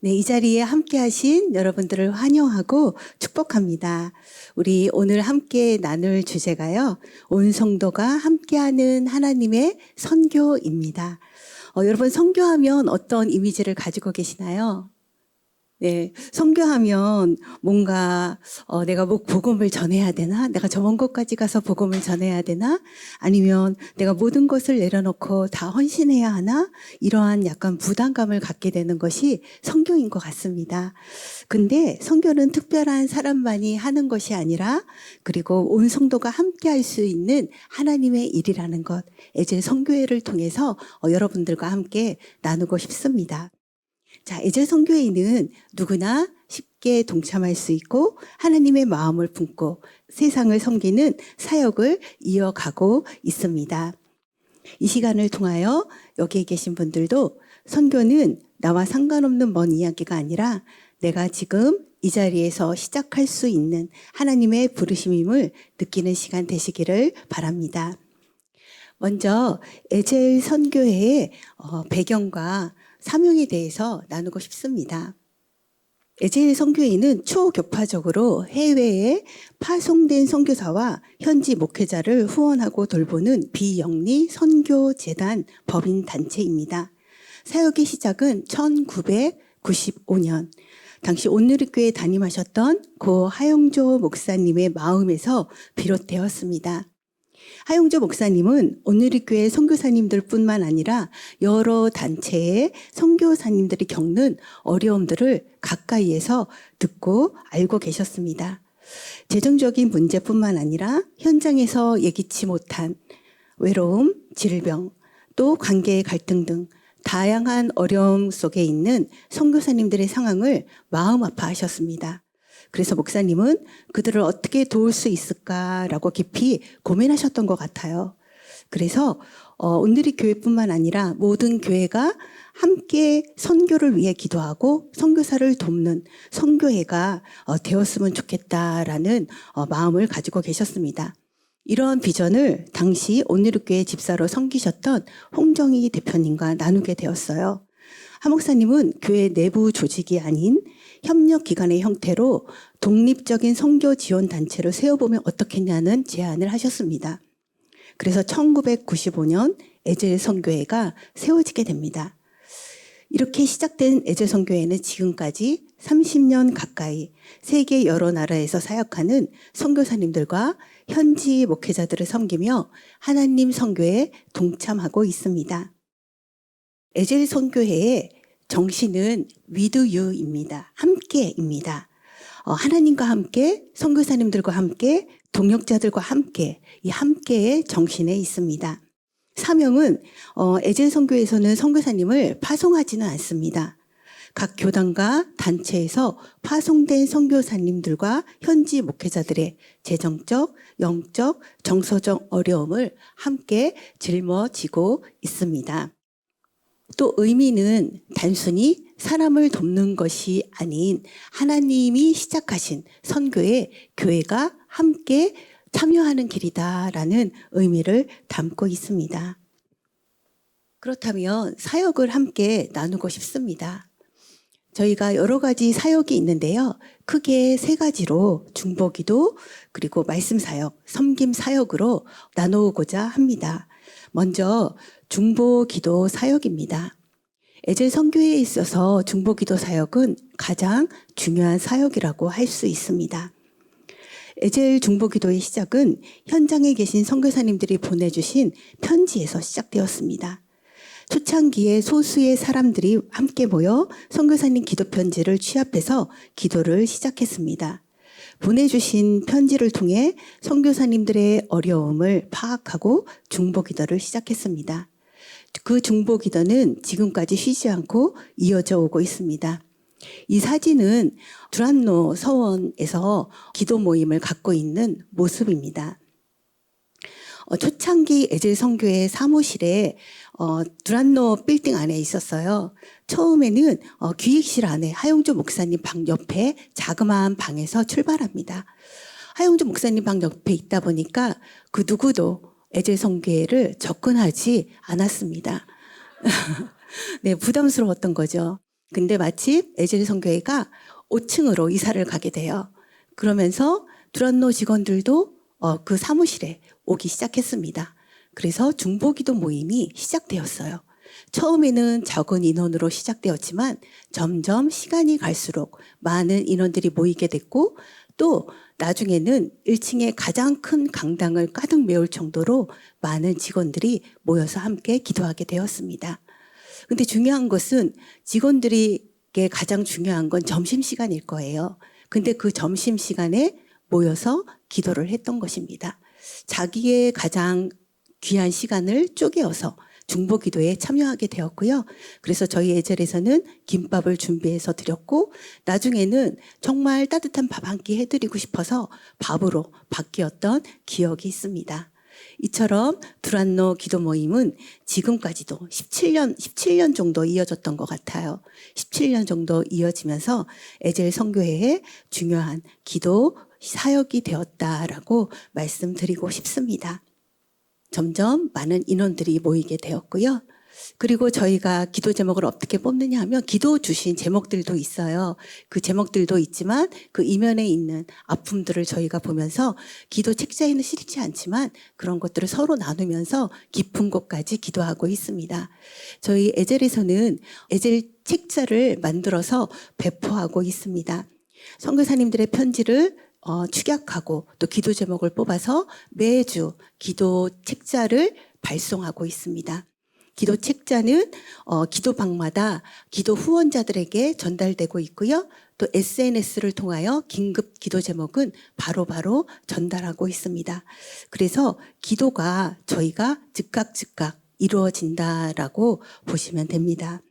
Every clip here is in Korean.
네, 이 자리에 함께 하신 여러분들을 환영하고 축복합니다. 우리 오늘 함께 나눌 주제가요. 온 성도가 함께하는 하나님의 선교입니다. 여러분 선교하면 어떤 이미지를 가지고 계시나요? 네, 선교하면 뭔가 내가 뭐 복음을 전해야 되나? 내가 저 먼 곳까지 가서 복음을 전해야 되나? 아니면 내가 모든 것을 내려놓고 다 헌신해야 하나? 이러한 약간 부담감을 갖게 되는 것이 선교인 것 같습니다. 근데 선교는 특별한 사람만이 하는 것이 아니라 그리고 온 성도가 함께 할 수 있는 하나님의 일이라는 것, 에제 선교회를 통해서 여러분들과 함께 나누고 싶습니다. 자, 에제 선교회는 누구나 쉽게 동참할 수 있고 하나님의 마음을 품고 세상을 섬기는 사역을 이어가고 있습니다. 이 시간을 통하여 여기에 계신 분들도 선교는 나와 상관없는 먼 이야기가 아니라 내가 지금 이 자리에서 시작할 수 있는 하나님의 부르심임을 느끼는 시간 되시기를 바랍니다. 먼저 에젤 선교회의 배경과 사명에 대해서 나누고 싶습니다. 에젤 선교회는 초교파적으로 해외에 파송된 선교사와 현지 목회자를 후원하고 돌보는 비영리 선교재단 법인 단체입니다. 사역의 시작은 1995년 당시 온누리교회 담임하셨던 고 하영조 목사님의 마음에서 비롯되었습니다. 하용조 목사님은 온누리교회 선교사님들 뿐만 아니라 여러 단체의 선교사님들이 겪는 어려움들을 가까이에서 듣고 알고 계셨습니다. 재정적인 문제뿐만 아니라 현장에서 예기치 못한 외로움, 질병, 또 관계의 갈등 등 다양한 어려움 속에 있는 선교사님들의 상황을 마음 아파하셨습니다. 그래서 목사님은 그들을 어떻게 도울 수 있을까라고 깊이 고민하셨던 것 같아요. 그래서 온누리 교회뿐만 아니라 모든 교회가 함께 선교를 위해 기도하고 선교사를 돕는 선교회가 되었으면 좋겠다라는 마음을 가지고 계셨습니다. 이러한 비전을 당시 온누리교회 집사로 섬기셨던 홍정희 대표님과 나누게 되었어요. 하 목사님은 교회 내부 조직이 아닌 협력기관의 형태로 독립적인 선교 지원 단체를 세워보면 어떻겠냐는 제안을 하셨습니다. 그래서 1995년 에젤 선교회가 세워지게 됩니다. 이렇게 시작된 에젤 선교회는 지금까지 30년 가까이 세계 여러 나라에서 사역하는 선교사님들과 현지 목회자들을 섬기며 하나님 선교에 동참하고 있습니다. 에젤 선교회의 정신은 with you입니다. 함께입니다. 하나님과 함께, 선교사님들과 함께, 동역자들과 함께, 이 함께의 정신에 있습니다. 사명은 에젤 선교회에서는 선교사님을 파송하지는 않습니다. 각 교단과 단체에서 파송된 선교사님들과 현지 목회자들의 재정적, 영적, 정서적 어려움을 함께 짊어지고 있습니다. 또 의미는 단순히 사람을 돕는 것이 아닌 하나님이 시작하신 선교에 교회가 함께 참여하는 길이다라는 의미를 담고 있습니다. 그렇다면 사역을 함께 나누고 싶습니다. 저희가 여러 가지 사역이 있는데요. 크게 세 가지로 중보기도 그리고 말씀 사역, 섬김 사역으로 나누고자 합니다. 먼저 중보기도 사역입니다. 에젤 선교회에 있어서 중보기도 사역은 가장 중요한 사역이라고 할 수 있습니다. 에젤 중보기도의 시작은 현장에 계신 선교사님들이 보내주신 편지에서 시작되었습니다. 초창기에 소수의 사람들이 함께 모여 선교사님 기도 편지를 취합해서 기도를 시작했습니다. 보내주신 편지를 통해 선교사님들의 어려움을 파악하고 중보기도를 시작했습니다. 그 중보기도는 지금까지 쉬지 않고 이어져 오고 있습니다. 이 사진은 두란노 서원에서 기도 모임을 갖고 있는 모습입니다. 초창기 에젤 선교회 사무실에 두란노 빌딩 안에 있었어요. 처음에는 기획실 안에 하용조 목사님 방 옆에 자그마한 방에서 출발합니다. 하용조 목사님 방 옆에 있다 보니까 그 누구도 에젤 선교회를 접근하지 않았습니다. 네, 부담스러웠던 거죠. 근데 마침 에젤 선교회가 5층으로 이사를 가게 돼요. 그러면서 두란노 직원들도 그 사무실에 오기 시작했습니다. 그래서 중보기도 모임이 시작되었어요. 처음에는 적은 인원으로 시작되었지만 점점 시간이 갈수록 많은 인원들이 모이게 됐고, 또 나중에는 1층에 가장 큰 강당을 가득 메울 정도로 많은 직원들이 모여서 함께 기도하게 되었습니다. 근데 중요한 것은 직원들에게 가장 중요한 건 점심시간일 거예요. 근데 그 점심시간에 모여서 기도를 했던 것입니다. 자기의 가장 귀한 시간을 쪼개어서 중보기도에 참여하게 되었고요. 그래서 저희 에젤에서는 김밥을 준비해서 드렸고, 나중에는 정말 따뜻한 밥 한 끼 해드리고 싶어서 밥으로 바뀌었던 기억이 있습니다. 이처럼 두란노 기도 모임은 지금까지도 17년 정도 이어졌던 것 같아요. 17년 정도 이어지면서 에젤 선교회의 중요한 기도 사역이 되었다라고 말씀드리고 싶습니다. 점점 많은 인원들이 모이게 되었고요. 그리고 저희가 기도 제목을 어떻게 뽑느냐 하면 기도 주신 제목들도 있어요. 그 제목들도 있지만 그 이면에 있는 아픔들을 저희가 보면서 기도 책자에는 실리지 않지만 그런 것들을 서로 나누면서 깊은 곳까지 기도하고 있습니다. 저희 에젤에서는 에젤 책자를 만들어서 배포하고 있습니다. 선교사님들의 편지를 축약하고 또 기도 제목을 뽑아서 매주 기도 책자를 발송하고 있습니다. 기도 책자는 기도방마다 기도 후원자들에게 전달되고 있고요. 또 SNS를 통하여 긴급 기도 제목은 바로바로 전달하고 있습니다. 그래서 기도가 저희가 즉각 이루어진다라고 보시면 됩니다.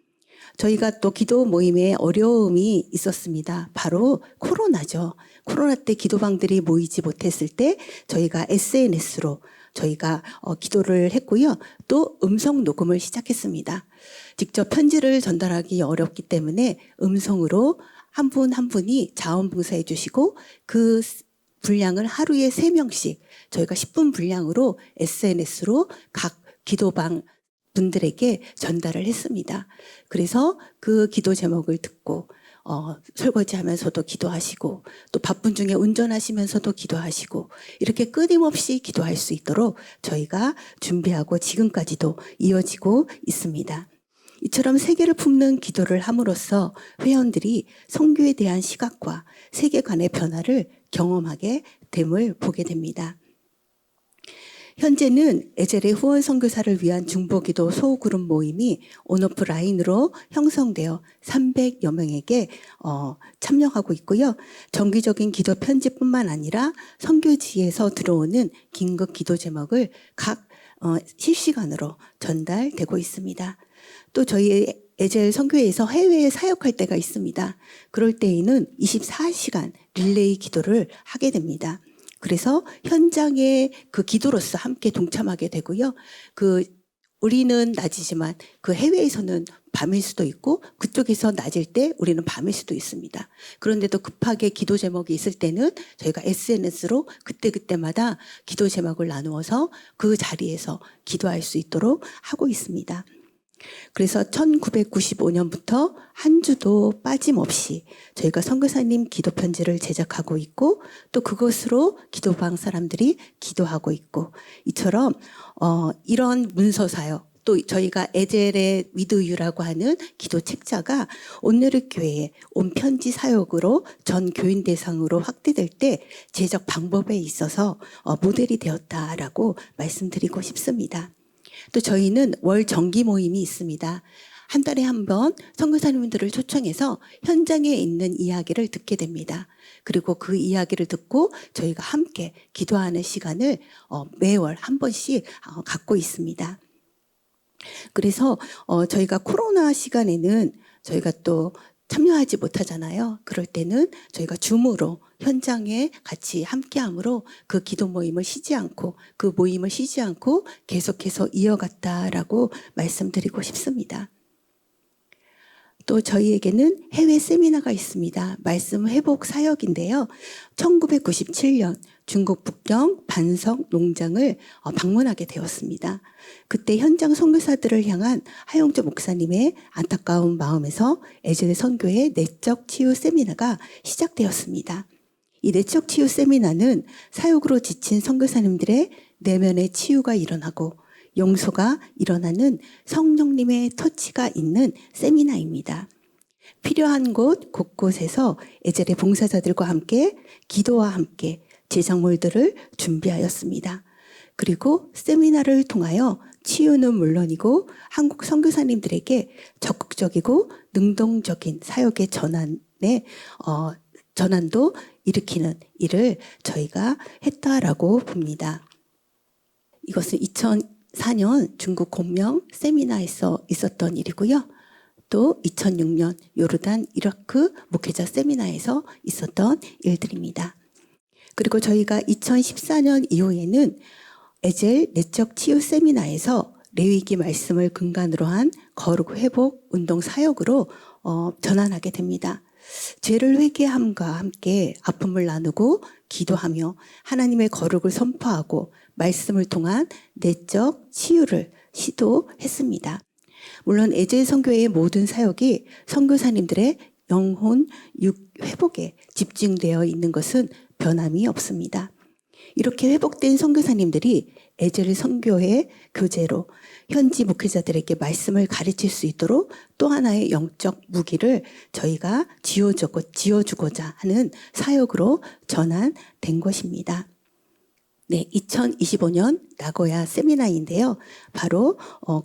저희가 또 기도 모임에 어려움이 있었습니다. 바로 코로나죠. 코로나 때 기도방들이 모이지 못했을 때 저희가 SNS로 저희가 기도를 했고요. 또 음성 녹음을 시작했습니다. 직접 편지를 전달하기 어렵기 때문에 음성으로 한 분 한 분이 자원봉사해 주시고 그 분량을 하루에 3명씩 저희가 10분 분량으로 SNS로 각 기도방 분들에게 전달을 했습니다. 그래서 그 기도 제목을 듣고 설거지하면서도 기도하시고 또 바쁜 중에 운전하시면서도 기도하시고 이렇게 끊임없이 기도할 수 있도록 저희가 준비하고 지금까지도 이어지고 있습니다. 이처럼 세계를 품는 기도를 함으로써 회원들이 선교에 대한 시각과 세계관의 변화를 경험하게 됨을 보게 됩니다. 현재는 에젤의 후원 선교사를 위한 중보기도 소그룹 모임이 온오프라인으로 형성되어 300여 명에게 참여하고 있고요. 정기적인 기도 편지뿐만 아니라 선교지에서 들어오는 긴급 기도 제목을 각 실시간으로 전달되고 있습니다. 또 저희 에젤 선교회에서 해외에 사역할 때가 있습니다. 그럴 때에는 24시간 릴레이 기도를 하게 됩니다. 그래서 현장의 그 기도로서 함께 동참하게 되고요. 우리는 낮이지만 그 해외에서는 밤일 수도 있고 그쪽에서 낮일 때 우리는 밤일 수도 있습니다. 그런데도 급하게 기도 제목이 있을 때는 저희가 SNS로 그때그때마다 기도 제목을 나누어서 그 자리에서 기도할 수 있도록 하고 있습니다. 그래서 1995년부터 한 주도 빠짐없이 저희가 선교사님 기도 편지를 제작하고 있고 또 그것으로 기도방 사람들이 기도하고 있고 이처럼 이런 문서 사역 또 저희가 에젤의 위드유라고 하는 기도 책자가 온누리 교회의 온편지 사역으로 전 교인 대상으로 확대될 때 제작 방법에 있어서 모델이 되었다라고 말씀드리고 싶습니다. 또 저희는 월 정기 모임이 있습니다. 한 달에 한 번 선교사님들을 초청해서 현장에 있는 이야기를 듣게 됩니다. 그리고 그 이야기를 듣고 저희가 함께 기도하는 시간을 매월 한 번씩 갖고 있습니다. 그래서 저희가 코로나 시간에는 저희가 또 참여하지 못하잖아요. 그럴 때는 저희가 줌으로 현장에 같이 함께함으로 그 기도 모임을 쉬지 않고 계속해서 이어갔다라고 말씀드리고 싶습니다. 또 저희에게는 해외 세미나가 있습니다. 말씀 회복 사역인데요. 1997년 중국 북경 반석 농장을 방문하게 되었습니다. 그때 현장 선교사들을 향한 하용조 목사님의 안타까운 마음에서 에즈의 선교의 내적 치유 세미나가 시작되었습니다. 이 내적 치유 세미나는 사역으로 지친 선교사님들의 내면의 치유가 일어나고 용서가 일어나는 성령님의 터치가 있는 세미나입니다. 필요한 곳 곳곳에서 에젤의 봉사자들과 함께 기도와 함께 제작물들을 준비하였습니다. 그리고 세미나를 통하여 치유는 물론이고 한국 선교사님들에게 적극적이고 능동적인 사역의 전환도 일으키는 일을 저희가 했다라고 봅니다. 이것은 2004년 중국 공명 세미나에서 있었던 일이고요. 또 2006년 요르단 이라크 목회자 세미나에서 있었던 일들입니다. 그리고 저희가 2014년 이후에는 에젤 내적 치유 세미나에서 레위기 말씀을 근간으로 한 거룩 회복 운동 사역으로 전환하게 됩니다. 죄를 회개함과 함께 아픔을 나누고 기도하며 하나님의 거룩을 선포하고 말씀을 통한 내적 치유를 시도했습니다. 물론 에젤 선교회의 모든 사역이 선교사님들의 영혼 회복에 집중되어 있는 것은 변함이 없습니다. 이렇게 회복된 선교사님들이 에젤 선교회 교재로 현지 목회자들에게 말씀을 가르칠 수 있도록 또 하나의 영적 무기를 저희가 지어주고자 하는 사역으로 전환된 것입니다. 네, 2025년 나고야 세미나인데요. 바로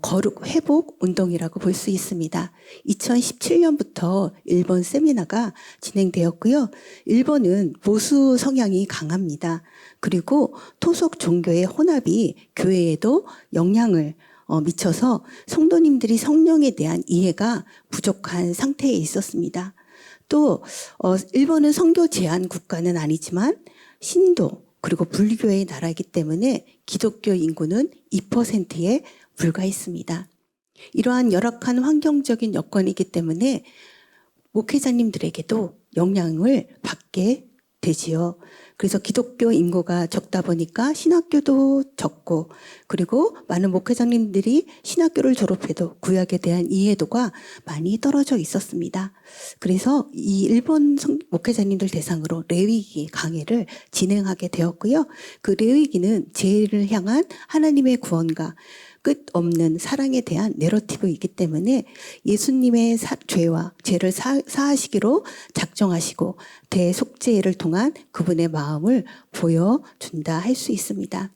거룩 회복 운동이라고 볼 수 있습니다. 2017년부터 일본 세미나가 진행되었고요. 일본은 보수 성향이 강합니다. 그리고 토속 종교의 혼합이 교회에도 영향을 미쳐서 성도님들이 성령에 대한 이해가 부족한 상태에 있었습니다. 또 일본은 선교 제한 국가는 아니지만 신도 그리고 불교의 나라이기 때문에 기독교 인구는 2%에 불과했습니다. 이러한 열악한 환경적인 여건이기 때문에 목회자님들에게도 영향을 받게 되지요. 그래서 기독교 인구가 적다 보니까 신학교도 적고 그리고 많은 목회자님들이 신학교를 졸업해도 구약에 대한 이해도가 많이 떨어져 있었습니다. 그래서 이 일본 목회자님들 대상으로 레위기 강해를 진행하게 되었고요. 그 레위기는 죄를 향한 하나님의 구원과 끝없는 사랑에 대한 내러티브이기 때문에 예수님의 죄를 사하시기로 작정하시고 대속죄를 통한 그분의 마음을 보여준다 할 수 있습니다.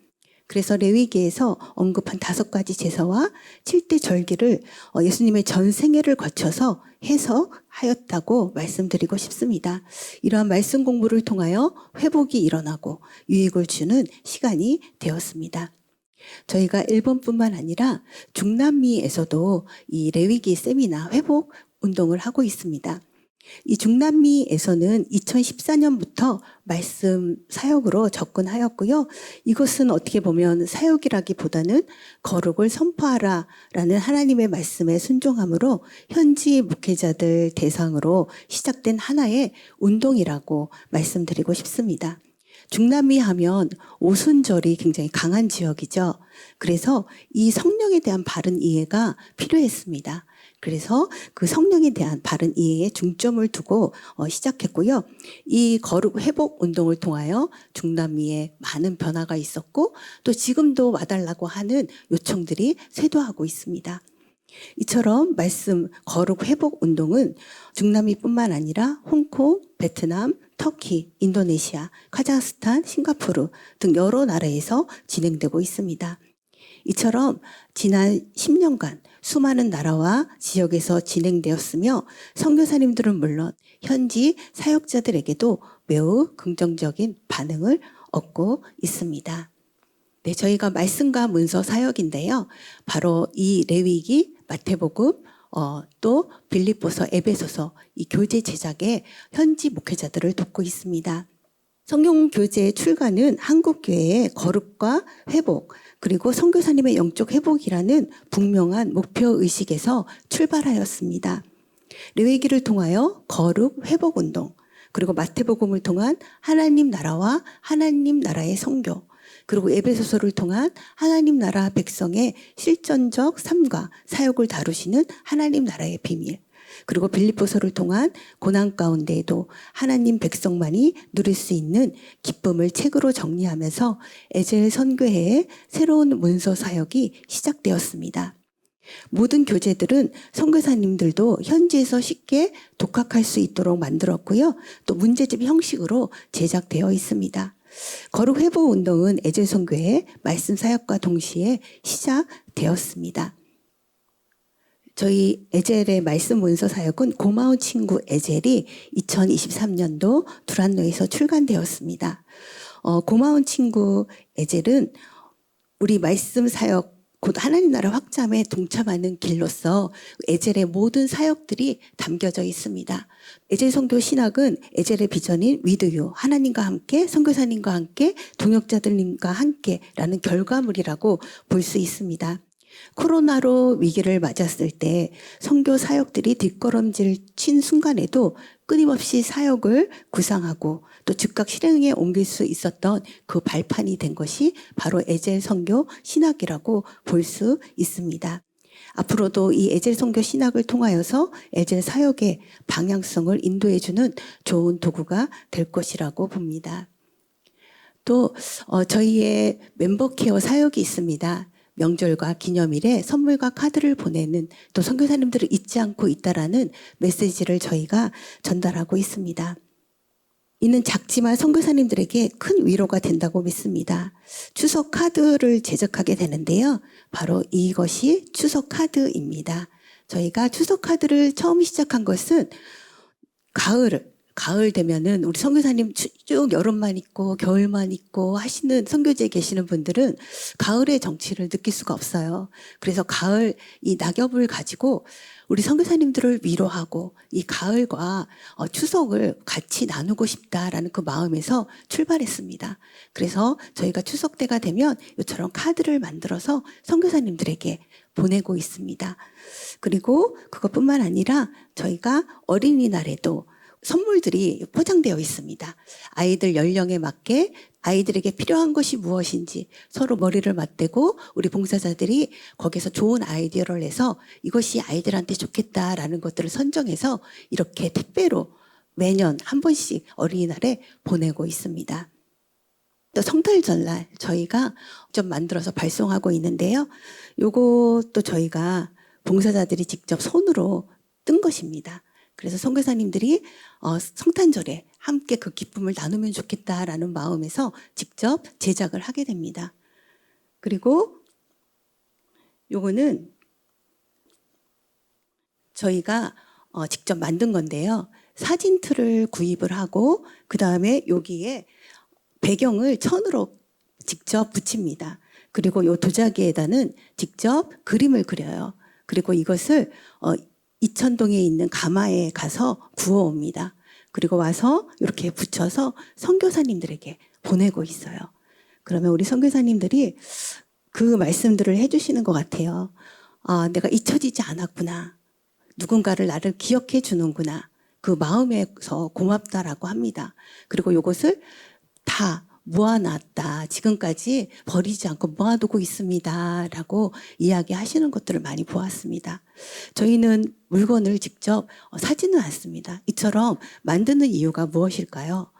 그래서 레위기에서 언급한 5가지 제사와 7대 절기를 예수님의 전 생애를 거쳐서 해석하였다고 말씀드리고 싶습니다. 이러한 말씀 공부를 통하여 회복이 일어나고 유익을 주는 시간이 되었습니다. 저희가 일본뿐만 아니라 중남미에서도 이 레위기 세미나 회복 운동을 하고 있습니다. 이 중남미에서는 2014년부터 말씀 사역으로 접근하였고요. 이것은 어떻게 보면 사역이라기보다는 거룩을 선포하라라는 하나님의 말씀에 순종함으로 현지 목회자들 대상으로 시작된 하나의 운동이라고 말씀드리고 싶습니다. 중남미 하면 오순절이 굉장히 강한 지역이죠. 그래서 이 성령에 대한 바른 이해가 필요했습니다. 그래서 그 성령에 대한 바른 이해에 중점을 두고 시작했고요. 이 거룩 회복 운동을 통하여 중남미에 많은 변화가 있었고 또 지금도 와달라고 하는 요청들이 쇄도하고 있습니다. 이처럼 말씀 거룩 회복 운동은 중남미뿐만 아니라 홍콩, 베트남, 터키, 인도네시아, 카자흐스탄, 싱가포르 등 여러 나라에서 진행되고 있습니다. 이처럼 지난 10년간 수많은 나라와 지역에서 진행되었으며 선교사님들은 물론 현지 사역자들에게도 매우 긍정적인 반응을 얻고 있습니다. 네, 저희가 말씀과 문서 사역인데요. 바로 이 레위기, 마태복음, 또 빌립보서, 에베소서 이 교재 제작에 현지 목회자들을 돕고 있습니다. 성경 교재 출간은 한국교회의 거룩과 회복 그리고 선교사님의 영적 회복이라는 분명한 목표 의식에서 출발하였습니다. 레위기를 통하여 거룩 회복 운동, 그리고 마태복음을 통한 하나님 나라와 하나님 나라의 선교, 그리고 에베소서를 통한 하나님 나라 백성의 실전적 삶과 사역을 다루시는 하나님 나라의 비밀, 그리고 빌립보서를 통한 고난 가운데에도 하나님 백성만이 누릴 수 있는 기쁨을 책으로 정리하면서 에젤 선교회의 새로운 문서 사역이 시작되었습니다. 모든 교재들은 선교사님들도 현지에서 쉽게 독학할 수 있도록 만들었고요. 또 문제집 형식으로 제작되어 있습니다. 거룩 회복 운동은 에젤 선교회 말씀 사역과 동시에 시작되었습니다. 저희 에젤의 말씀 문서 사역은 고마운 친구 에젤이 2023년도 두란노에서 출간되었습니다. 고마운 친구 에젤은 우리 말씀 사역 곧 하나님 나라 확장에 동참하는 길로서 에젤의 모든 사역들이 담겨져 있습니다. 에젤 선교 신학은 에젤의 비전인 위드유, 하나님과 함께, 선교사님과 함께, 동역자들님과 함께라는 결과물이라고 볼 수 있습니다. 코로나로 위기를 맞았을 때 선교 사역들이 뒷걸음질 친 순간에도 끊임없이 사역을 구상하고 또 즉각 실행에 옮길 수 있었던 그 발판이 된 것이 바로 에젤 선교 신학이라고 볼 수 있습니다. 앞으로도 이 에젤 선교 신학을 통하여서 에젤 사역의 방향성을 인도해주는 좋은 도구가 될 것이라고 봅니다. 또 저희의 멤버 케어 사역이 있습니다. 명절과 기념일에 선물과 카드를 보내는 또 선교사님들을 잊지 않고 있다라는 메시지를 저희가 전달하고 있습니다. 이는 작지만 선교사님들에게 큰 위로가 된다고 믿습니다. 추석 카드를 제작하게 되는데요. 바로 이것이 추석 카드입니다. 저희가 추석 카드를 처음 시작한 것은 가을 되면은 우리 선교사님 쭉 여름만 있고 겨울만 있고 하시는 선교지에 계시는 분들은 가을의 정취를 느낄 수가 없어요. 그래서 가을 이 낙엽을 가지고 우리 선교사님들을 위로하고 이 가을과 추석을 같이 나누고 싶다라는 그 마음에서 출발했습니다. 그래서 저희가 추석 때가 되면 이처럼 카드를 만들어서 선교사님들에게 보내고 있습니다. 그리고 그것뿐만 아니라 저희가 어린이날에도 선물들이 포장되어 있습니다. 아이들 연령에 맞게 아이들에게 필요한 것이 무엇인지 서로 머리를 맞대고 우리 봉사자들이 거기서 좋은 아이디어를 내서 이것이 아이들한테 좋겠다라는 것들을 선정해서 이렇게 택배로 매년 한 번씩 어린이날에 보내고 있습니다. 또 성탄 전날 저희가 좀 만들어서 발송하고 있는데요. 요것도 저희가 봉사자들이 직접 손으로 뜬 것입니다. 그래서 선교사님들이 성탄절에 함께 그 기쁨을 나누면 좋겠다라는 마음에서 직접 제작을 하게 됩니다. 그리고 요거는 저희가 직접 만든 건데요. 사진틀을 구입을 하고 그 다음에 여기에 배경을 천으로 직접 붙입니다. 그리고 요 도자기에다는 직접 그림을 그려요. 그리고 이것을 이천동에 있는 가마에 가서 구워옵니다. 그리고 와서 이렇게 붙여서 선교사님들에게 보내고 있어요. 그러면 우리 선교사님들이 그 말씀들을 해주시는 것 같아요. 내가 잊혀지지 않았구나. 누군가를 나를 기억해 주는구나. 그 마음에서 고맙다라고 합니다. 그리고 이것을 다 모아놨다. 지금까지 버리지 않고 모아두고 있습니다. 라고 이야기하시는 것들을 많이 보았습니다. 저희는 물건을 직접 사지는 않습니다. 이처럼 만드는 이유가 무엇일까요?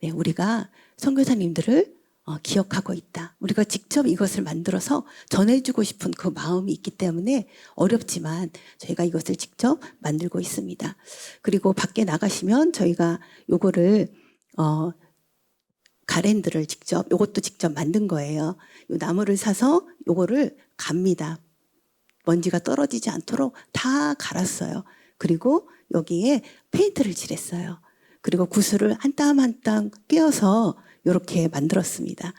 네, 우리가 선교사님들을 기억하고 있다. 우리가 직접 이것을 만들어서 전해주고 싶은 그 마음이 있기 때문에 어렵지만 저희가 이것을 직접 만들고 있습니다. 그리고 밖에 나가시면 저희가 요거를 가랜드를 직접 요것도 직접 만든 거예요. 요 나무를 사서 요거를 갑니다. 먼지가 떨어지지 않도록 다 갈았어요. 그리고 여기에 페인트를 칠했어요. 그리고 구슬을 한 땀 한 땀 꿰어서 이렇게 만들었습니다.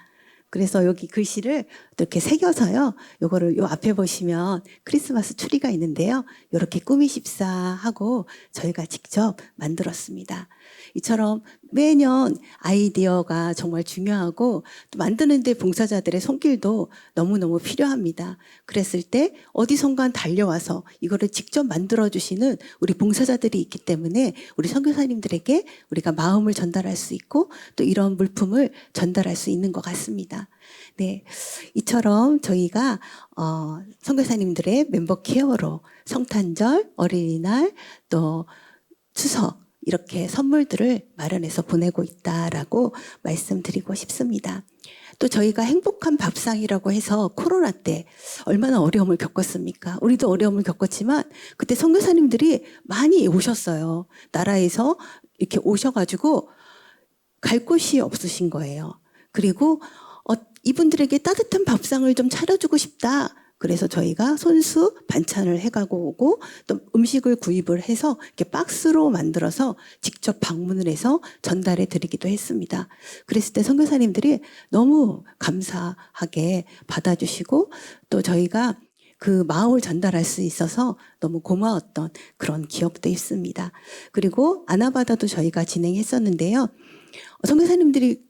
그래서 여기 글씨를 또 이렇게 새겨서요. 요거를 요 앞에 보시면 크리스마스 트리가 있는데요. 요렇게 꾸미십사 하고 저희가 직접 만들었습니다. 이처럼 매년 아이디어가 정말 중요하고 또 만드는데 봉사자들의 손길도 너무너무 필요합니다. 그랬을 때 어디선가 달려와서 이거를 직접 만들어주시는 우리 봉사자들이 있기 때문에 우리 선교사님들에게 우리가 마음을 전달할 수 있고 또 이런 물품을 전달할 수 있는 것 같습니다. 네, 이처럼 저희가 선교사님들의 멤버 케어로 성탄절, 어린이날, 또 추석 이렇게 선물들을 마련해서 보내고 있다라고 말씀드리고 싶습니다. 또 저희가 행복한 밥상이라고 해서 코로나 때 얼마나 어려움을 겪었습니까? 우리도 어려움을 겪었지만 그때 선교사님들이 많이 오셨어요. 나라에서 이렇게 오셔가지고 갈 곳이 없으신 거예요. 그리고 이분들에게 따뜻한 밥상을 좀 차려주고 싶다. 그래서 저희가 손수 반찬을 해가고 오고 또 음식을 구입을 해서 이렇게 박스로 만들어서 직접 방문을 해서 전달해 드리기도 했습니다. 그랬을 때 선교사님들이 너무 감사하게 받아주시고 또 저희가 그 마음을 전달할 수 있어서 너무 고마웠던 그런 기억도 있습니다. 그리고 아나바다도 저희가 진행했었는데요. 선교사님들이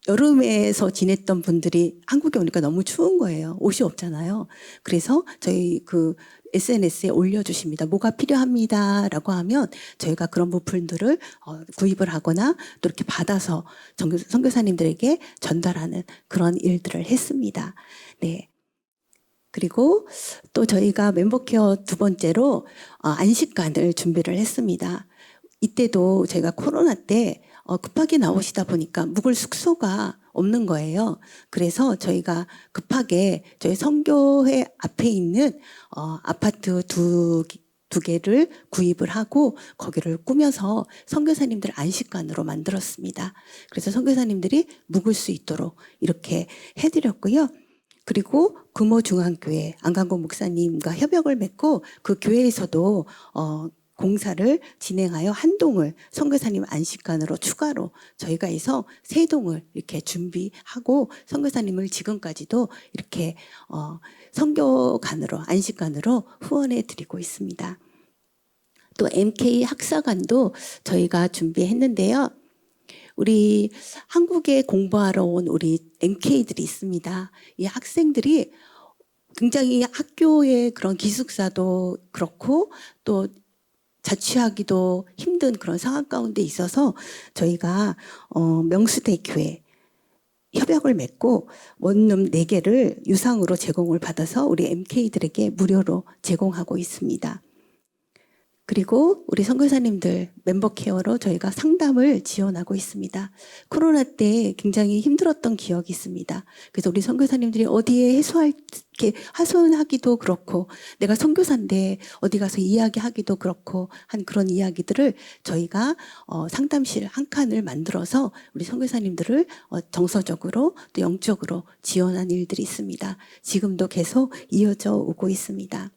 여름에서 지냈던 분들이 한국에 오니까 너무 추운 거예요. 옷이 없잖아요. 그래서 저희 그 SNS에 올려주십니다. 뭐가 필요합니다라고 하면 저희가 그런 부품들을 구입을 하거나 또 이렇게 받아서 선교사님들에게 전달하는 그런 일들을 했습니다. 네. 그리고 또 저희가 멤버케어 두 번째로 안식관을 준비를 했습니다. 이때도 제가 코로나 때 급하게 나오시다 보니까 묵을 숙소가 없는 거예요. 그래서 저희가 급하게 저희 선교회 앞에 있는 아파트 두 개를 구입을 하고 거기를 꾸며서 선교사님들 안식관으로 만들었습니다. 그래서 선교사님들이 묵을 수 있도록 이렇게 해드렸고요. 그리고 금호중앙교회 안강고 목사님과 협약을 맺고 그 교회에서도 공사를 진행하여 한 동을 선교사님 안식관으로 추가로 저희가 해서 세 동을 이렇게 준비하고 선교사님을 지금까지도 이렇게 선교관으로 안식관으로 후원해 드리고 있습니다. 또 MK 학사관도 저희가 준비했는데요. 우리 한국에 공부하러 온 우리 MK들이 있습니다. 이 학생들이 굉장히 학교의 그런 기숙사도 그렇고 또 자취하기도 힘든 그런 상황 가운데 있어서 저희가 명수대교회 협약을 맺고 원룸 4개를 유상으로 제공을 받아서 우리 MK들에게 무료로 제공하고 있습니다. 그리고 우리 선교사님들 멤버 케어로 저희가 상담을 지원하고 있습니다. 코로나 때 굉장히 힘들었던 기억이 있습니다. 그래서 우리 선교사님들이 어디에 하소연하기도 그렇고 내가 선교사인데 어디 가서 이야기하기도 그렇고 한 그런 이야기들을 저희가 상담실 한 칸을 만들어서 우리 선교사님들을 정서적으로 또 영적으로 지원한 일들이 있습니다. 지금도 계속 이어져 오고 있습니다.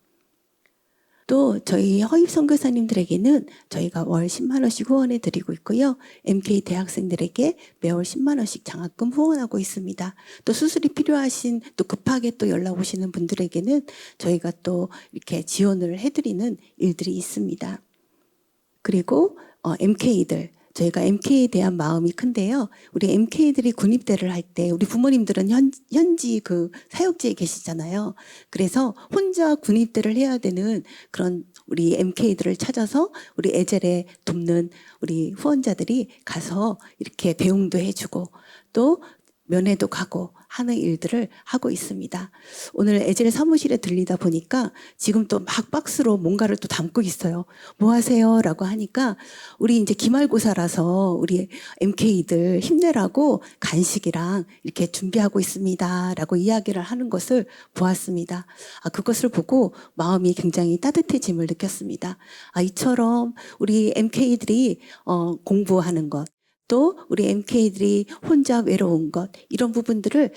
또 저희 허입 선교사님들에게는 저희가 월 10만 원씩 후원해 드리고 있고요. MK 대학생들에게 매월 10만 원씩 장학금 후원하고 있습니다. 또 수술이 필요하신 또 급하게 또 연락 오시는 분들에게는 저희가 또 이렇게 지원을 해드리는 일들이 있습니다. 그리고 MK들 저희가 MK에 대한 마음이 큰데요. 우리 MK들이 군입대를 할 때 우리 부모님들은 현지 그 사역지에 계시잖아요. 그래서 혼자 군입대를 해야 되는 그런 우리 MK들을 찾아서 우리 에젤에 돕는 우리 후원자들이 가서 이렇게 배웅도 해주고 또 면회도 가고 하는 일들을 하고 있습니다. 오늘 에젤 사무실에 들리다 보니까 지금 또 막 박스로 뭔가를 또 담고 있어요. 뭐 하세요? 라고 하니까 우리 이제 기말고사라서 우리 MK들 힘내라고 간식이랑 이렇게 준비하고 있습니다. 라고 이야기를 하는 것을 보았습니다. 그것을 보고 마음이 굉장히 따뜻해짐을 느꼈습니다. 이처럼 우리 MK들이 공부하는 것 또 우리 MK들이 혼자 외로운 것 이런 부분들을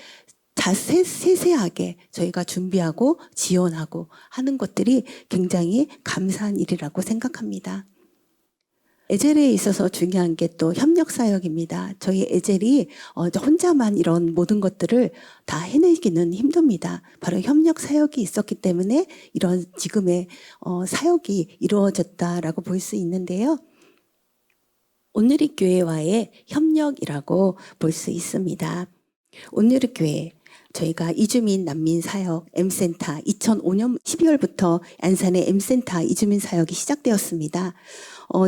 세세하게 저희가 준비하고 지원하고 하는 것들이 굉장히 감사한 일이라고 생각합니다. 에젤에 있어서 중요한 게 또 협력 사역입니다. 저희 에젤이 혼자만 이런 모든 것들을 다 해내기는 힘듭니다. 바로 협력 사역이 있었기 때문에 이런 지금의 사역이 이루어졌다라고 볼 수 있는데요. 온누리 교회와의 협력이라고 볼 수 있습니다. 온누리 교회, 저희가 이주민 난민 사역 M센터 2005년 12월부터 안산의 M센터 이주민 사역이 시작되었습니다.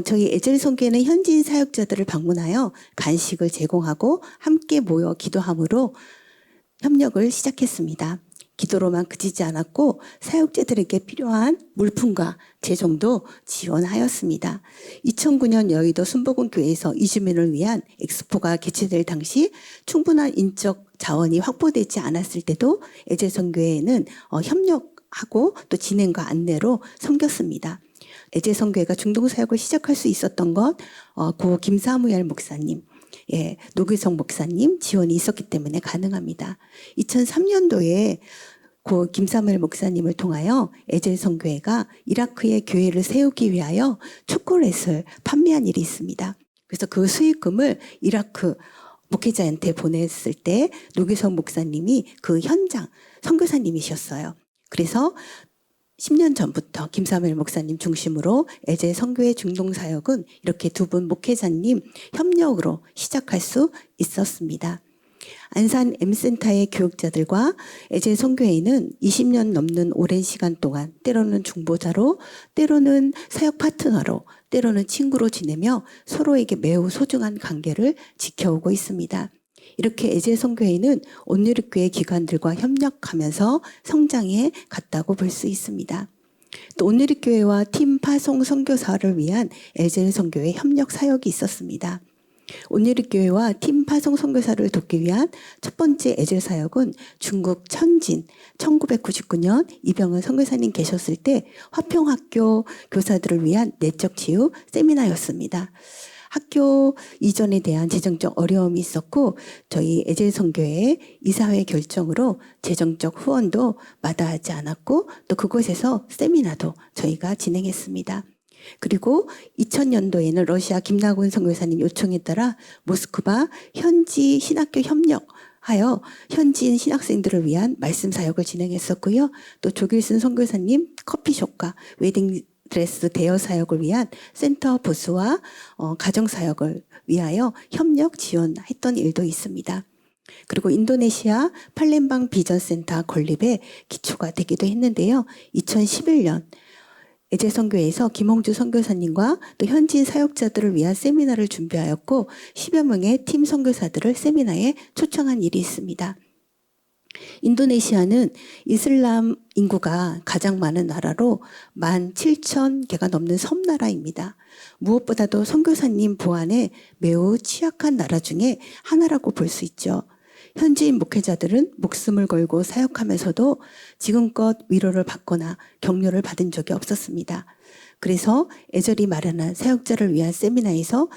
저희 에젤 선교회는 현지인 사역자들을 방문하여 간식을 제공하고 함께 모여 기도함으로 협력을 시작했습니다. 기도로만 그치지 않았고 사역자들에게 필요한 물품과 재정도 지원하였습니다. 2009년 여의도 순복음교회에서 이주민을 위한 엑스포가 개최될 당시 충분한 인적 자원이 확보되지 않았을 때도 에젤 선교회는 협력하고 또 진행과 안내로 섬겼습니다. 에젤 선교회가 중동 사역을 시작할 수 있었던 건 고 김사무엘 목사님, 노규성 목사님 지원이 있었기 때문에 가능합니다. 2003년도에 고 김사무엘 목사님을 통하여 에젤 선교회가 이라크의 교회를 세우기 위하여 초콜릿을 판매한 일이 있습니다. 그래서 그 수익금을 이라크 목회자한테 보냈을 때 노규성 목사님이 그 현장 선교사님이셨어요. 그래서 10년 전부터 김사무엘 목사님 중심으로 에젤 선교회 중동 사역은 이렇게 두 분 목회자님 협력으로 시작할 수 있었습니다. 안산 M센터의 교육자들과 에젤 선교회는 20년 넘는 오랜 시간 동안 때로는 중보자로, 때로는 사역 파트너로, 때로는 친구로 지내며 서로에게 매우 소중한 관계를 지켜오고 있습니다. 이렇게 에젤 선교회는 온누리교회 기관들과 협력하면서 성장해 갔다고 볼 수 있습니다. 또 온누리교회와 팀 파송 선교사를 위한 에젤 선교회 협력 사역이 있었습니다. 온누리교회와 팀 파송 선교사를 돕기 위한 첫 번째 에젤 사역은 중국 천진 1999년 이병헌 선교사님 계셨을 때 화평학교 교사들을 위한 내적 치유 세미나였습니다. 학교 이전에 대한 재정적 어려움이 있었고 저희 에젤 선교회 이사회 결정으로 재정적 후원도 마다하지 않았고 또 그곳에서 세미나도 저희가 진행했습니다. 그리고 2000년도에는 러시아 김나곤 선교사님 요청에 따라 모스크바 현지 신학교 협력하여 현지인 신학생들을 위한 말씀 사역을 진행했었고요. 또 조길순 선교사님 커피숍과 웨딩 드레스 대여 사역을 위한 센터 부스와 가정 사역을 위하여 협력 지원했던 일도 있습니다. 그리고 인도네시아 팔렘방 비전센터 건립에 기초가 되기도 했는데요. 2011년 에젤 선교회에서 김홍주 선교사님과 또 현지인 사역자들을 위한 세미나를 준비하였고 10여 명의 팀 선교사들을 세미나에 초청한 일이 있습니다. 인도네시아는 이슬람 인구가 가장 많은 나라로 17,000개가 넘는 섬나라입니다. 무엇보다도 선교사님 보안에 매우 취약한 나라 중에 하나라고 볼 수 있죠. 현지인 목회자들은 목숨을 걸고 사역하면서도 지금껏 위로를 받거나 격려를 받은 적이 없었습니다. 그래서 에젤이 마련한 사역자를 위한 세미나에서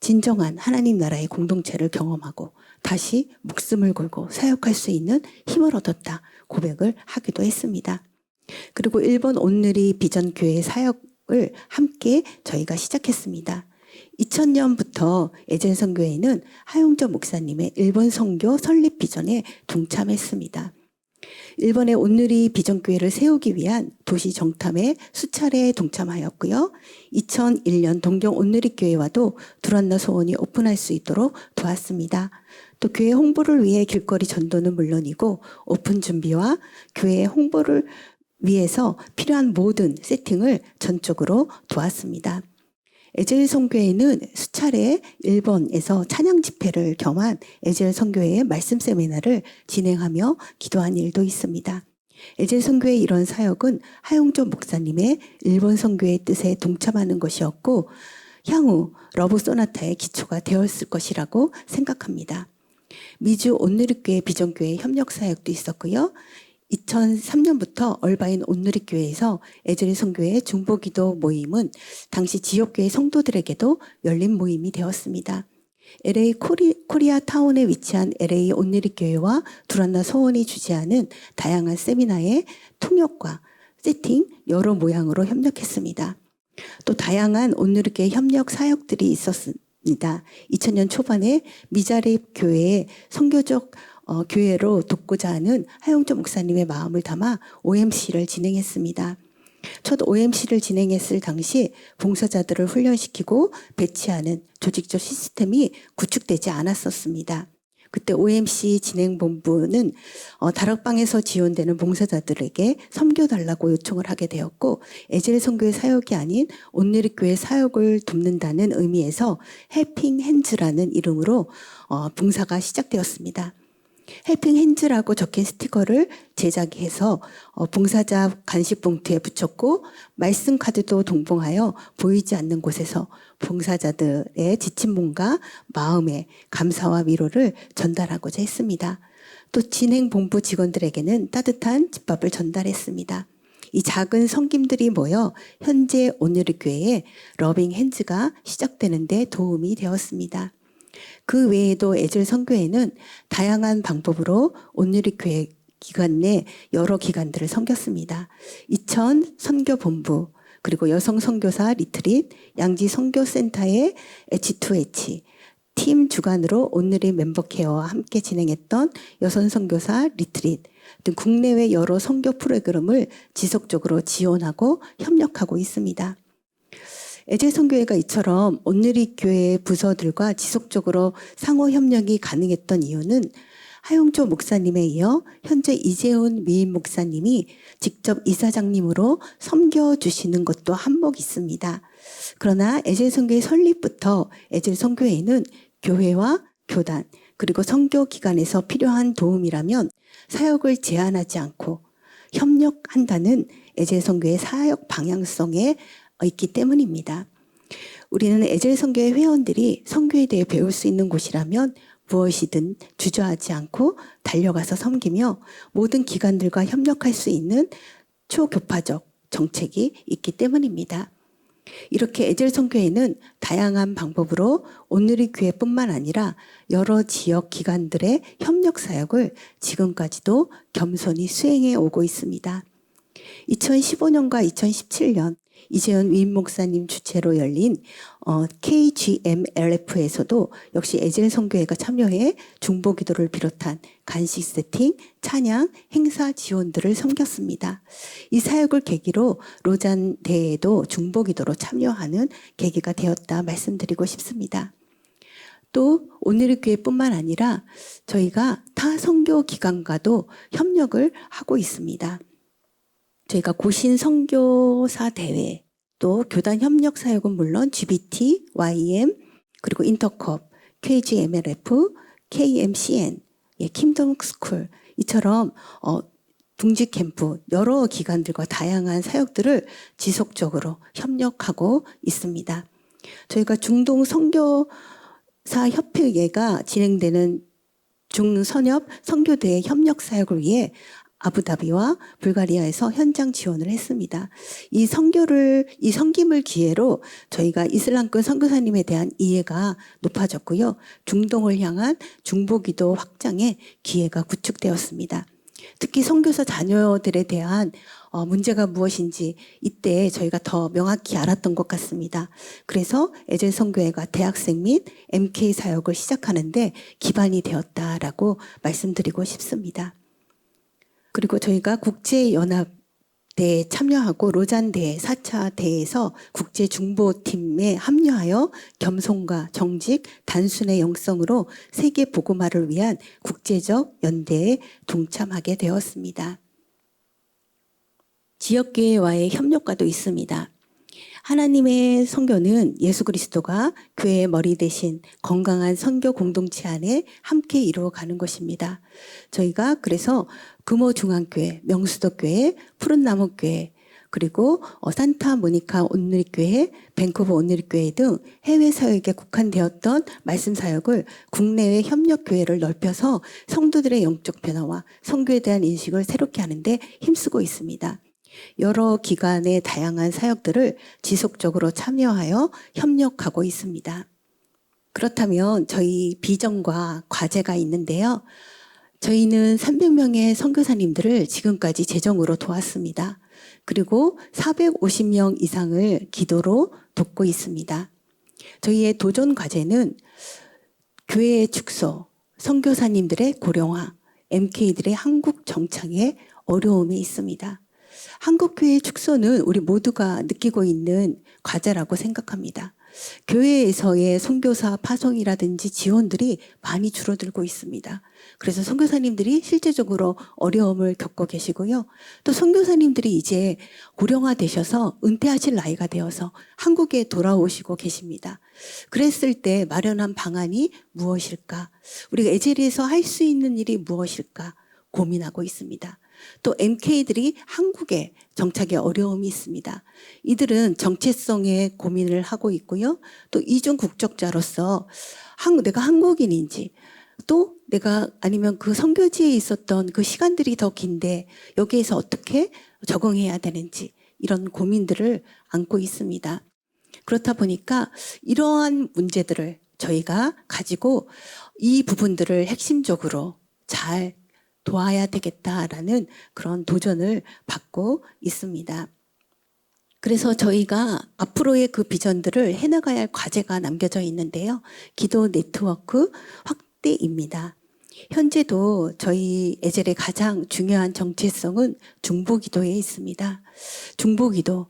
진정한 하나님 나라의 공동체를 경험하고 다시 목숨을 걸고 사역할 수 있는 힘을 얻었다 고백을 하기도 했습니다. 그리고 일본 온누리 비전교회 사역을 함께 저희가 시작했습니다. 2000년부터 에젤 선교회는 하용조 목사님의 일본 선교 설립 비전에 동참했습니다. 일본의 온누리 비전교회를 세우기 위한 도시 정탐에 수차례 동참하였고요. 2001년 동경 온누리교회와도 두란노 소원이 오픈할 수 있도록 도왔습니다. 또 교회 홍보를 위해 길거리 전도는 물론이고 오픈 준비와 교회 홍보를 위해서 필요한 모든 세팅을 전적으로 도왔습니다. 에젤 선교회는 수차례 일본에서 찬양 집회를 겸한 에젤 선교회의 말씀 세미나를 진행하며 기도한 일도 있습니다. 에젤 선교회의 이런 사역은 하용조 목사님의 일본 선교의 뜻에 동참하는 것이었고 향후 러브 소나타의 기초가 되었을 것이라고 생각합니다. 미주 온누리교회 비전교회 협력 사역도 있었고요. 2003년부터 얼바인 온누리교회에서 에젤 선교회 중보기도 모임은 당시 지역교회 성도들에게도 열린 모임이 되었습니다. LA 코리아 타운에 위치한 LA 온누리교회와 두란노 소원이 주재하는 다양한 세미나의 통역과 세팅 여러 모양으로 협력했습니다. 또 다양한 온누리교회 협력 사역들이 있었습니다. 2000년 초반에 미자립 교회의 선교적 교회로 돕고자 하는 하용조 목사님의 마음을 담아 OMC를 진행했습니다. 첫 OMC를 진행했을 당시 봉사자들을 훈련시키고 배치하는 조직적 시스템이 구축되지 않았었습니다. 그때 OMC 진행본부는 다락방에서 지원되는 봉사자들에게 섬겨달라고 요청을 하게 되었고, 에젤 선교의 사역이 아닌 온누리교회 사역을 돕는다는 의미에서 헬핑 핸즈라는 이름으로 봉사가 시작되었습니다. 헬핑 핸즈라고 적힌 스티커를 제작해서 봉사자 간식 봉투에 붙였고, 말씀 카드도 동봉하여 보이지 않는 곳에서 봉사자들의 지친 몸과 마음의 감사와 위로를 전달하고자 했습니다. 또 진행 본부 직원들에게는 따뜻한 집밥을 전달했습니다. 이 작은 섬김들이 모여 현재 온누리교회의 러빙 핸즈가 시작되는 데 도움이 되었습니다. 그 외에도 에젤 선교회는 다양한 방법으로 온누리교회 기관 내 여러 기관들을 섬겼습니다. 이천 선교본부, 그리고 여성 선교사 리트릿, 양지 선교센터의 H2H, 팀 주관으로 온누리 멤버 케어와 함께 진행했던 여성 선교사 리트릿 등 국내외 여러 선교 프로그램을 지속적으로 지원하고 협력하고 있습니다. 에젤 선교회가 이처럼 온누리교회 부서들과 지속적으로 상호 협력이 가능했던 이유는 하용조 목사님에 이어 현재 이재훈 미인 목사님이 직접 이사장님으로 섬겨주시는 것도 한몫 있습니다. 그러나 에젤 선교회 설립부터 에젤 선교회는 교회와 교단 그리고 선교기관에서 필요한 도움이라면 사역을 제한하지 않고 협력한다는 에젤 선교회 사역 방향성에 있기 때문입니다. 우리는 에젤 선교회 회원들이 선교에 대해 배울 수 있는 곳이라면 무엇이든 주저하지 않고 달려가서 섬기며 모든 기관들과 협력할 수 있는 초교파적 정책이 있기 때문입니다. 이렇게 에젤 선교회는 다양한 방법으로 온누리교회뿐만 아니라 여러 지역 기관들의 협력 사역을 지금까지도 겸손히 수행해 오고 있습니다. 2015년과 2017년 이재훈 위임 목사님 주최로 열린 KGMLF에서도 역시 에젤 선교회가 참여해 중보기도를 비롯한 간식 세팅, 찬양, 행사 지원들을 섬겼습니다. 이 사역을 계기로 로잔 대회에도 중보기도로 참여하는 계기가 되었다 말씀드리고 싶습니다. 또 온누리교회뿐만 아니라 저희가 타 선교기관과도 협력을 하고 있습니다. 저희가 고신 선교사 대회, 또 교단 협력 사역은 물론 GBT, YM, 그리고 인터컵, KGMLF, KMCN, 킹덤 스쿨 이처럼 둥지 캠프 여러 기관들과 다양한 사역들을 지속적으로 협력하고 있습니다. 저희가 중동 선교사 협회가 진행되는 중선협 선교대회 협력 사역을 위해 아부다비와 불가리아에서 현장 지원을 했습니다. 이 섬김을 기회로 저희가 이슬람권 선교사님에 대한 이해가 높아졌고요. 중동을 향한 중보기도 확장의 기회가 구축되었습니다. 특히 선교사 자녀들에 대한 문제가 무엇인지 이때 저희가 더 명확히 알았던 것 같습니다. 그래서 에젤 선교회가 대학생 및 MK 사역을 시작하는데 기반이 되었다라고 말씀드리고 싶습니다. 그리고 저희가 국제연합대에 참여하고 로잔대 4차 대회에서 국제중보팀에 합류하여 겸손과 정직, 단순의 영성으로 세계 복음화를 위한 국제적 연대에 동참하게 되었습니다. 지역교회와의 협력과도 있습니다. 하나님의 선교는 예수 그리스도가 교회의 머리 대신 건강한 선교 공동체 안에 함께 이루어가는 것입니다. 저희가 그래서 금호중앙교회, 명수도교회, 푸른나무교회, 그리고 산타모니카 온누리교회, 밴쿠버 온누리교회 등 해외 사역에 국한되었던 말씀 사역을 국내외 협력교회를 넓혀서 성도들의 영적 변화와 선교에 대한 인식을 새롭게 하는데 힘쓰고 있습니다. 여러 기관의 다양한 사역들을 지속적으로 참여하여 협력하고 있습니다. 그렇다면 저희 비전과 과제가 있는데요. 저희는 300명의 선교사님들을 지금까지 재정으로 도왔습니다. 그리고 450명 이상을 기도로 돕고 있습니다. 저희의 도전 과제는 교회의 축소, 선교사님들의 고령화, MK들의 한국 정착에 어려움이 있습니다. 한국교회 축소는 우리 모두가 느끼고 있는 과제라고 생각합니다. 교회에서의 선교사 파송이라든지 지원들이 많이 줄어들고 있습니다. 그래서 선교사님들이 실제적으로 어려움을 겪고 계시고요. 또 선교사님들이 이제 고령화 되셔서 은퇴하실 나이가 되어서 한국에 돌아오시고 계십니다. 그랬을 때 마련한 방안이 무엇일까? 우리가 에젤에서 할 수 있는 일이 무엇일까? 고민하고 있습니다. 또 MK들이 한국에 정착에 어려움이 있습니다. 이들은 정체성에 고민을 하고 있고요. 또 이중 국적자로서 내가 한국인인지 또 내가 아니면 그 선교지에 있었던 그 시간들이 더 긴데 여기에서 어떻게 적응해야 되는지 이런 고민들을 안고 있습니다. 그렇다 보니까 이러한 문제들을 저희가 가지고 이 부분들을 핵심적으로 잘 도와야 되겠다라는 그런 도전을 받고 있습니다. 그래서 저희가 앞으로의 그 비전들을 해나가야 할 과제가 남겨져 있는데요. 기도 네트워크 확대입니다. 현재도 저희 에젤의 가장 중요한 정체성은 중보기도에 있습니다. 중보기도.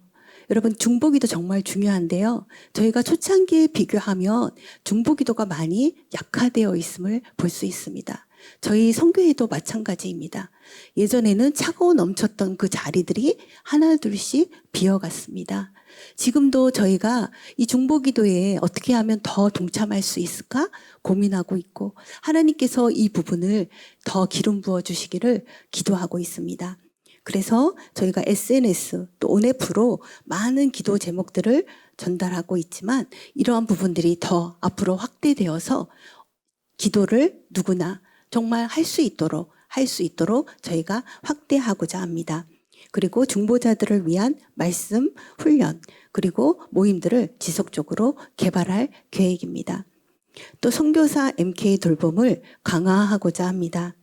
여러분 중보기도 정말 중요한데요. 저희가 초창기에 비교하면 중보기도가 많이 약화되어 있음을 볼 수 있습니다. 저희 선교회도 마찬가지입니다. 예전에는 차고 넘쳤던 그 자리들이 하나둘씩 비어갔습니다. 지금도 저희가 이 중보기도에 어떻게 하면 더 동참할 수 있을까 고민하고 있고 하나님께서 이 부분을 더 기름 부어주시기를 기도하고 있습니다. 그래서 저희가 SNS 또 온앱으로 많은 기도 제목들을 전달하고 있지만 이러한 부분들이 더 앞으로 확대되어서 기도를 누구나 정말 할 수 있도록 저희가 확대하고자 합니다. 그리고 중보자들을 위한 말씀, 훈련, 그리고 모임들을 지속적으로 개발할 계획입니다. 또 선교사 MK 돌봄을 강화하고자 합니다.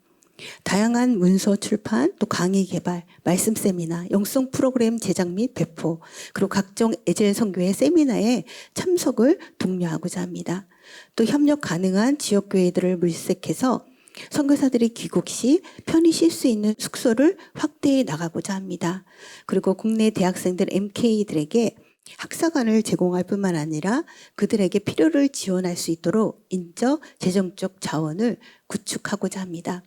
다양한 문서 출판, 또 강의 개발, 말씀 세미나, 영성 프로그램 제작 및 배포, 그리고 각종 에젤 선교회 세미나에 참석을 독려하고자 합니다. 또 협력 가능한 지역교회들을 물색해서 선교사들이 귀국 시 편히 쉴 수 있는 숙소를 확대해 나가고자 합니다. 그리고 국내 대학생들 MK들에게 학사관을 제공할 뿐만 아니라 그들에게 필요를 지원할 수 있도록 인적, 재정적 자원을 구축하고자 합니다.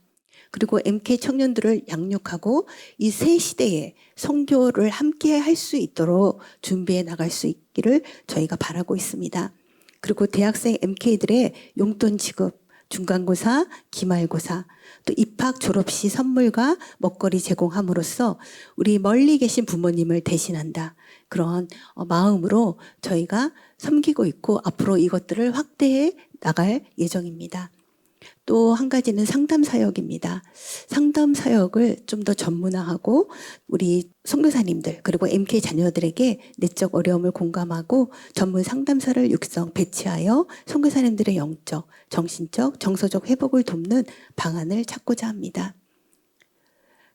그리고 MK 청년들을 양육하고 이 새 시대에 선교를 함께 할 수 있도록 준비해 나갈 수 있기를 저희가 바라고 있습니다. 그리고 대학생 MK들의 용돈 지급, 중간고사, 기말고사, 또 입학 졸업시 선물과 먹거리 제공함으로써 우리 멀리 계신 부모님을 대신한다. 그런 마음으로 저희가 섬기고 있고 앞으로 이것들을 확대해 나갈 예정입니다. 또 한 가지는 상담 사역입니다. 상담 사역을 좀 더 전문화하고 우리 선교사님들 그리고 MK 자녀들에게 내적 어려움을 공감하고 전문 상담사를 육성, 배치하여 선교사님들의 영적, 정신적, 정서적 회복을 돕는 방안을 찾고자 합니다.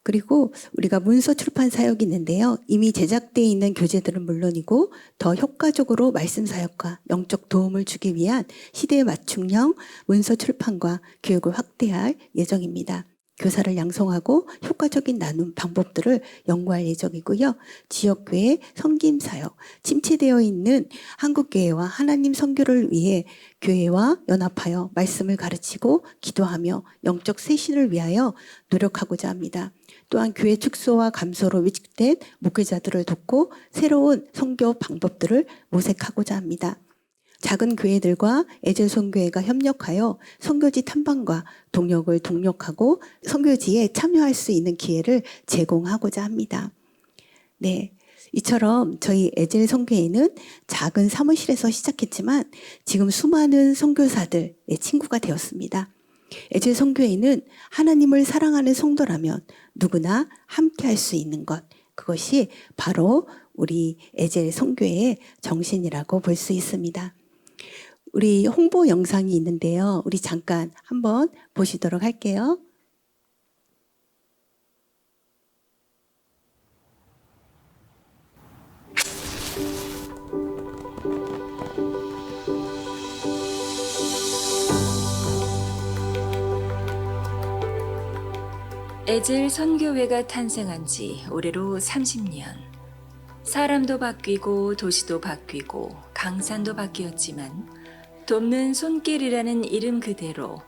그리고 우리가 문서 출판 사역이 있는데요. 이미 제작되어 있는 교재들은 물론이고 더 효과적으로 말씀 사역과 영적 도움을 주기 위한 시대에 맞춤형 문서 출판과 교육을 확대할 예정입니다. 교사를 양성하고 효과적인 나눔 방법들을 연구할 예정이고요. 지역교회 섬김사역, 침체되어 있는 한국교회와 하나님 선교를 위해 교회와 연합하여 말씀을 가르치고 기도하며 영적 쇄신을 위하여 노력하고자 합니다. 또한 교회 축소와 감소로 위축된 목회자들을 돕고 새로운 선교 방법들을 모색하고자 합니다. 작은 교회들과 에젤 선교회가 협력하여 선교지 탐방과 동역을 동력하고 선교지에 참여할 수 있는 기회를 제공하고자 합니다. 네, 이처럼 저희 에젤 선교회는 작은 사무실에서 시작했지만 지금 수많은 선교사들의 친구가 되었습니다. 에젤 선교회는 하나님을 사랑하는 성도라면 누구나 함께 할 수 있는 것, 그것이 바로 우리 에젤 선교회의 정신이라고 볼 수 있습니다. 우리 홍보 영상이 있는데요. 우리 잠깐 한번 보시도록 할게요. 에젤 선교회가 탄생한 지 올해로 30년. 사람도 바뀌고 도시도 바뀌고 강산도 바뀌었지만 돕는 손길이라는 이름 그대로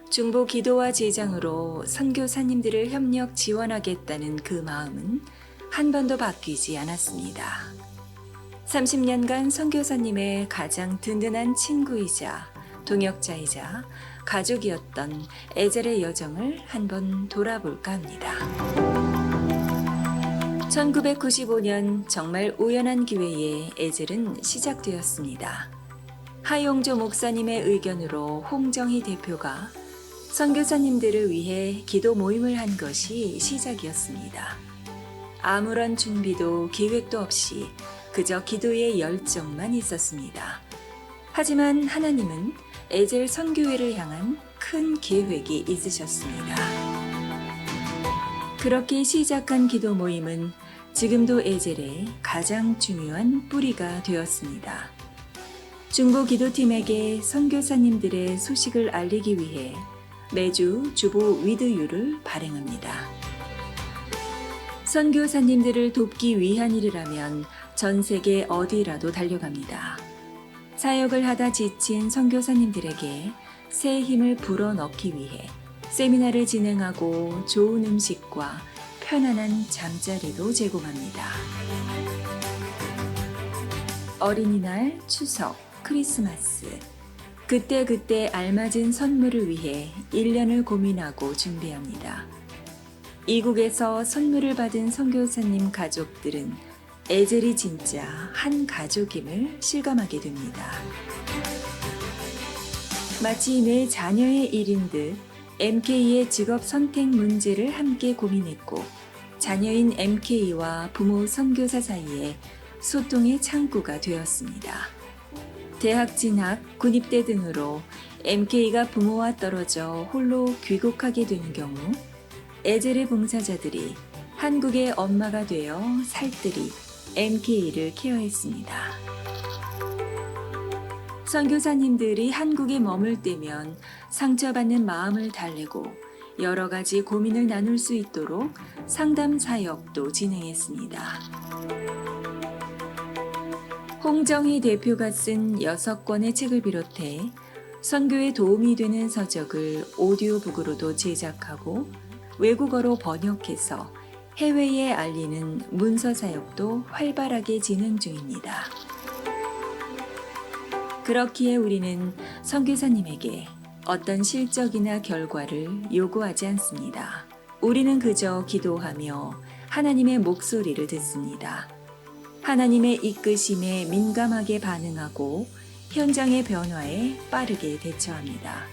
중보 기도와 제장으로 선교사님들을 협력 지원하겠다는 그 마음은 한 번도 바뀌지 않았습니다. 30년간 선교사님의 가장 든든한 친구이자 동역자이자 가족이었던 에젤의 여정을 한번 돌아볼까 합니다. 1995년 정말 우연한 기회에 에젤은 시작되었습니다. 하용조 목사님의 의견으로 홍정희 대표가 선교사님들을 위해 기도 모임을 한 것이 시작이었습니다. 아무런 준비도 계획도 없이 그저 기도의 열정만 있었습니다. 하지만 하나님은 에젤 선교회를 향한 큰 계획이 있으셨습니다. 그렇게 시작한 기도 모임은 지금도 에젤의 가장 중요한 뿌리가 되었습니다. 중보 기도팀에게 선교사님들의 소식을 알리기 위해 매주 주보 위드유를 발행합니다. 선교사님들을 돕기 위한 일이라면 전 세계 어디라도 달려갑니다. 사역을 하다 지친 선교사님들에게 새 힘을 불어넣기 위해 세미나를 진행하고 좋은 음식과 편안한 잠자리도 제공합니다. 어린이날, 추석, 크리스마스, 그때그때 알맞은 선물을 위해 1년을 고민하고 준비합니다. 이국에서 선물을 받은 선교사님 가족들은 에젤이 진짜 한 가족임을 실감하게 됩니다. 마치 내 자녀의 일인 듯 MK의 직업 선택 문제를 함께 고민했고 자녀인 MK와 부모 선교사 사이에 소통의 창구가 되었습니다. 대학 진학, 군입대 등으로 MK가 부모와 떨어져 홀로 귀국하게 되는 경우 에젤의 봉사자들이 한국의 엄마가 되어 살뜰히 MK를 케어했습니다. 선교사님들이 한국에 머물 때면 상처받는 마음을 달래고 여러 가지 고민을 나눌 수 있도록 상담 사역도 진행했습니다. 홍정희 대표가 쓴 6권의 책을 비롯해 선교에 도움이 되는 서적을 오디오북으로도 제작하고 외국어로 번역해서 해외에 알리는 문서 사역도 활발하게 진행 중입니다. 그렇기에 우리는 선교사님에게 어떤 실적이나 결과를 요구하지 않습니다. 우리는 그저 기도하며 하나님의 목소리를 듣습니다. 하나님의 이끄심에 민감하게 반응하고 현장의 변화에 빠르게 대처합니다.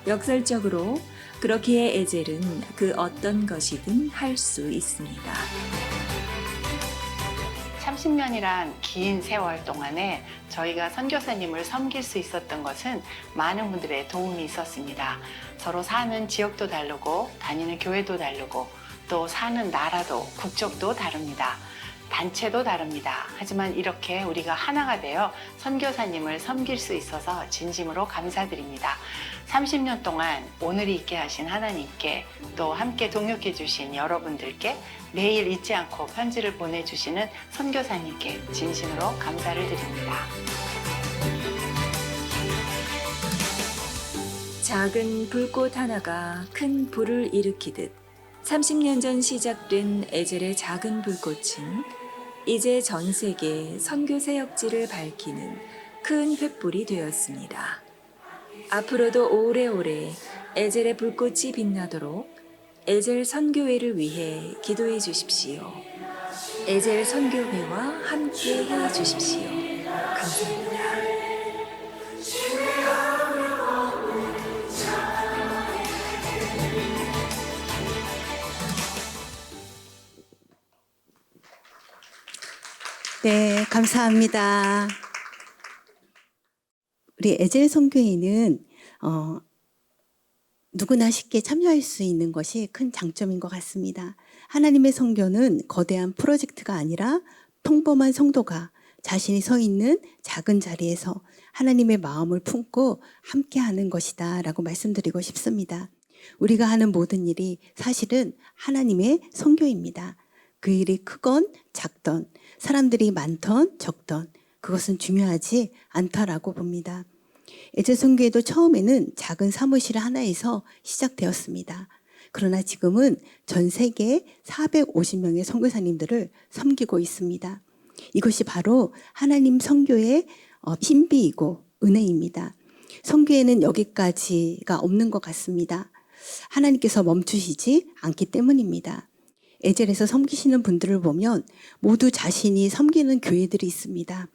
역설적으로 그렇기에 에젤은 그 어떤 것이든 할 수 있습니다. 30년이란 긴 세월 동안에 저희가 선교사님을 섬길 수 있었던 것은 많은 분들의 도움이 있었습니다. 서로 사는 지역도 다르고 다니는 교회도 다르고 또 사는 나라도 국적도 다릅니다. 단체도 다릅니다. 하지만 이렇게 우리가 하나가 되어 선교사님을 섬길 수 있어서 진심으로 감사드립니다. 30년 동안 오늘이 있게 하신 하나님께 또 함께 동역해 주신 여러분들께 매일 잊지 않고 편지를 보내주시는 선교사님께 진심으로 감사를 드립니다. 작은 불꽃 하나가 큰 불을 일으키듯 30년 전 시작된 에젤의 작은 불꽃은 이제 전 세계 선교 사역지를 밝히는 큰 횃불이 되었습니다. 앞으로도 오래오래 에젤의 불꽃이 빛나도록 에젤 선교회를 위해 기도해 주십시오. 에젤 선교회와 함께 해 주십시오. 감사합니다. 네, 감사합니다. 우리 에젤 선교회는 누구나 쉽게 참여할 수 있는 것이 큰 장점인 것 같습니다. 하나님의 선교는 거대한 프로젝트가 아니라 평범한 성도가 자신이 서 있는 작은 자리에서 하나님의 마음을 품고 함께하는 것이다 라고 말씀드리고 싶습니다. 우리가 하는 모든 일이 사실은 하나님의 선교입니다. 그 일이 크건 작던, 사람들이 많던 적던, 그것은 중요하지 않다라고 봅니다. 에제선교회도 처음에는 작은 사무실 하나에서 시작되었습니다. 그러나 지금은 전 세계 450명의 선교사님들을 섬기고 있습니다. 이것이 바로 하나님 선교의 신비이고 은혜입니다. 선교에는 여기까지가 없는 것 같습니다. 하나님께서 멈추시지 않기 때문입니다. 에젤에서 섬기시는 분들을 보면 모두 자신이 섬기는 교회들이 있습니다.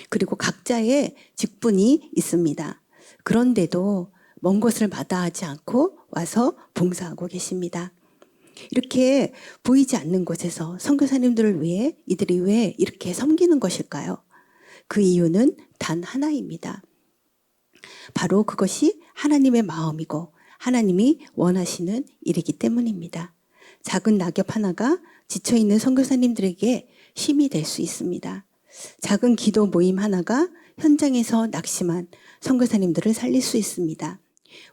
그리고 각자의 직분이 있습니다. 그런데도 먼 곳을 마다하지 않고 와서 봉사하고 계십니다. 이렇게 보이지 않는 곳에서 선교사님들을 위해 이들이 왜 이렇게 섬기는 것일까요? 그 이유는 단 하나입니다. 바로 그것이 하나님의 마음이고 하나님이 원하시는 일이기 때문입니다. 작은 낙엽 하나가 지쳐있는 선교사님들에게 힘이 될 수 있습니다. 작은 기도 모임 하나가 현장에서 낙심한 선교사님들을 살릴 수 있습니다.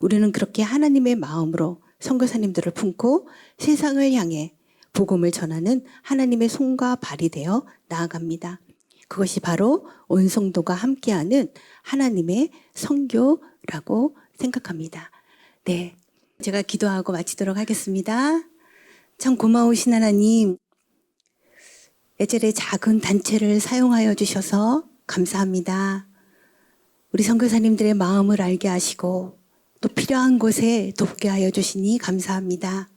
우리는 그렇게 하나님의 마음으로 선교사님들을 품고 세상을 향해 복음을 전하는 하나님의 손과 발이 되어 나아갑니다. 그것이 바로 온 성도가 함께하는 하나님의 선교라고 생각합니다. 네, 제가 기도하고 마치도록 하겠습니다. 참 고마우신 하나님, 에젤의 작은 단체를 사용하여 주셔서 감사합니다. 우리 선교사님들의 마음을 알게 하시고 또 필요한 곳에 돕게 하여 주시니 감사합니다.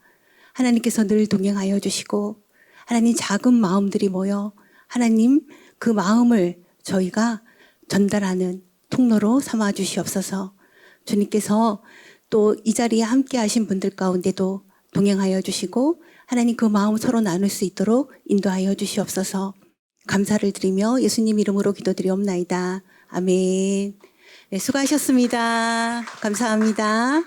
하나님께서 늘 동행하여 주시고 하나님 작은 마음들이 모여 하나님 그 마음을 저희가 전달하는 통로로 삼아 주시옵소서. 주님께서 또 이 자리에 함께 하신 분들 가운데도 동행하여 주시고 하나님 그 마음 서로 나눌 수 있도록 인도하여 주시옵소서. 감사를 드리며 예수님 이름으로 기도드리옵나이다. 아멘. 네, 수고하셨습니다. 감사합니다.